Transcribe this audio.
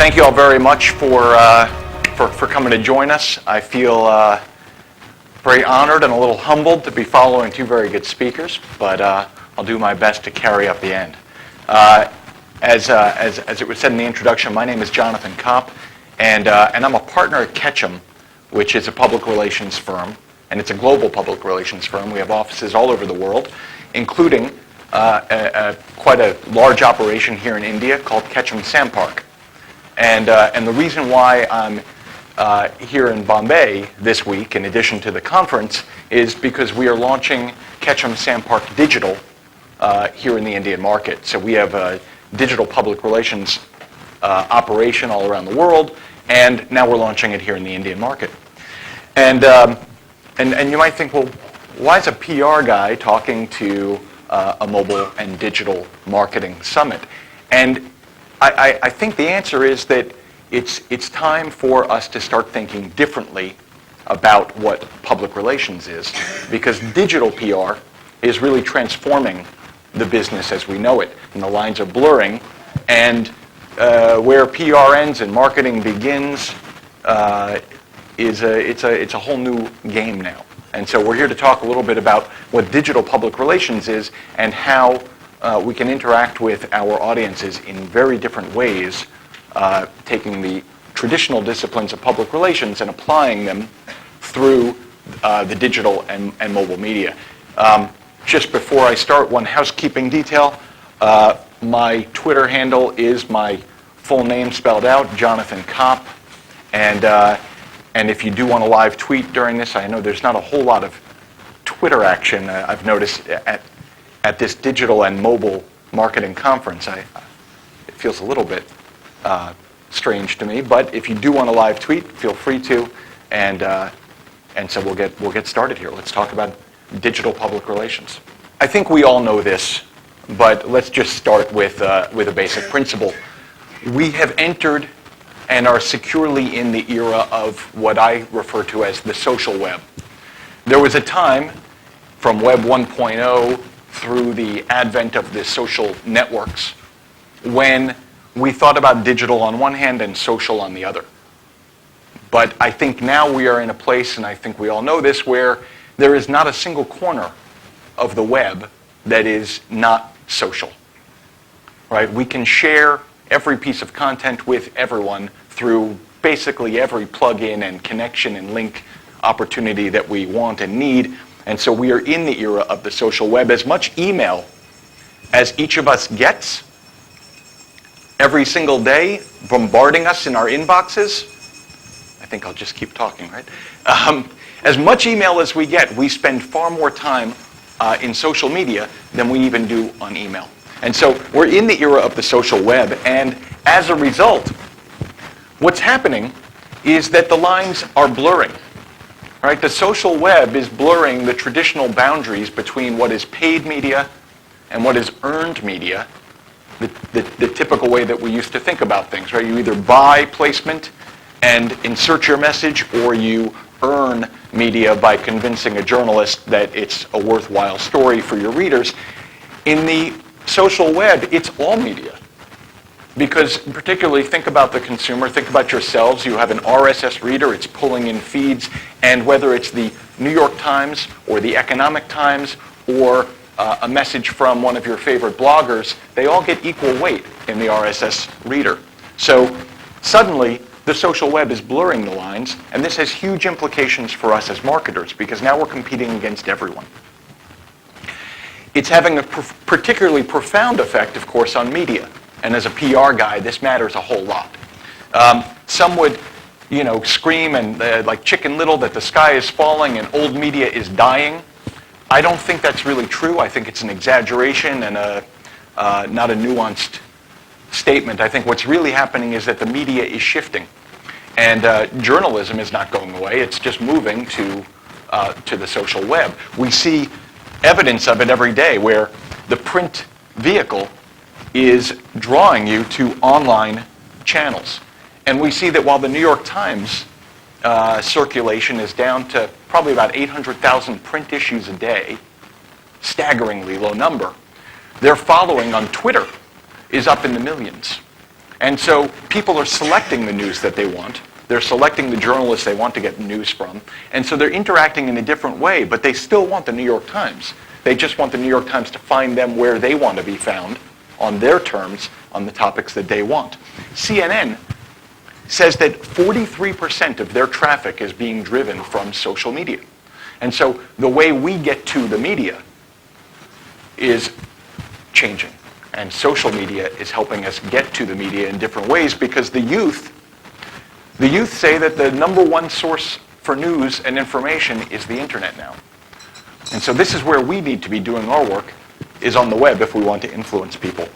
thank you all very much for coming to join us. I feel very honored and a little humbled to be following two very good speakers, but I'll do my best to carry up the end. As it was said in the introduction, my name is Jonathan KOPP, and I'm a partner at KOPP, which is a public relations firm, and it's a global public relations firm. We have offices all over the world, including quite a large operation here in India called KOPP Sampark. And the reason why I'm here in Bombay this week, in addition to the conference, is because we are launching KOPP Sampark Digital here in the Indian market. So we have a digital public relations operation all around the world, and now we're launching it here in the Indian market. And you might think, well, why is a PR guy talking to a mobile and digital marketing summit? And I think the answer is that it's time for us to start thinking differently about what public relations is, because digital PR is really transforming the business as we know it, and the lines are blurring, and where PR ends and marketing begins it's a whole new game now. And so we're here to talk a little bit about what digital public relations is and how we can interact with our audiences in very different ways, taking the traditional disciplines of public relations and applying them through the digital and mobile media. Just before I start, one housekeeping detail. My Twitter handle is my full name spelled out, Jonathan KOPP. And if you do want to live tweet during this, I know there's not a whole lot of Twitter action I've noticed at this digital and mobile marketing conference. It feels a little bit strange to me, but if you do want to live tweet, feel free to, and so we'll get started here. Let's talk about digital public relations. I think we all know this, but let's just start with a basic principle. We have entered and are securely in the era of what I refer to as the social web. There was a time from Web 1.0 through the advent of the social networks when we thought about digital on one hand and social on the other. But I think now we are in a place, and I think we all know this, where there is not a single corner of the web that is not social. Right? We can share every piece of content with everyone through basically every plug-in and connection and link opportunity that we want and need. And so we are in the era of the social web. As much email as each of us gets every single day, bombarding us in our inboxes, I think I'll just keep talking, right? As much email as we get, we spend far more time in social media than we even do on email. And so we're in the era of the social web, and as a result, what's happening is that the lines are blurring. Right? The social web is blurring the traditional boundaries between what is paid media and what is earned media, the typical way that we used to think about things. Right? You either buy placement and insert your message, or you earn media by convincing a journalist that it's a worthwhile story for your readers. In the social web, it's all media. Because particularly think about the consumer, think about yourselves. You have an RSS reader, it's pulling in feeds, and whether it's the New York Times or the Economic Times or a message from one of your favorite bloggers, they all get equal weight in the RSS reader. So suddenly, the social web is blurring the lines, and this has huge implications for us as marketers, because now we're competing against everyone. It's having a particularly profound effect, of course, on media. And as a PR guy, this matters a whole lot. Some would, scream and like Chicken Little that the sky is falling and old media is dying. I don't think that's really true. I think it's an exaggeration and not a nuanced statement. I think what's really happening is that the media is shifting, and journalism is not going away. It's just moving to the social web. We see evidence of it every day, where the print vehicle is drawing you to online channels. And we see that while the New York Times circulation is down to probably about 800,000 print issues a day, staggeringly low number, their following on Twitter is up in the millions. And so people are selecting the news that they want. They're selecting the journalists they want to get news from. And so they're interacting in a different way, but they still want the New York Times. They just want the New York Times to find them where they want to be found, on their terms, on the topics that they want. CNN says that 43% of their traffic is being driven from social media. And so the way we get to the media is changing. And social media is helping us get to the media in different ways because the youth say that the number one source for news and information is the internet now. And so this is where we need to be doing our work, is on the web if we want to influence people.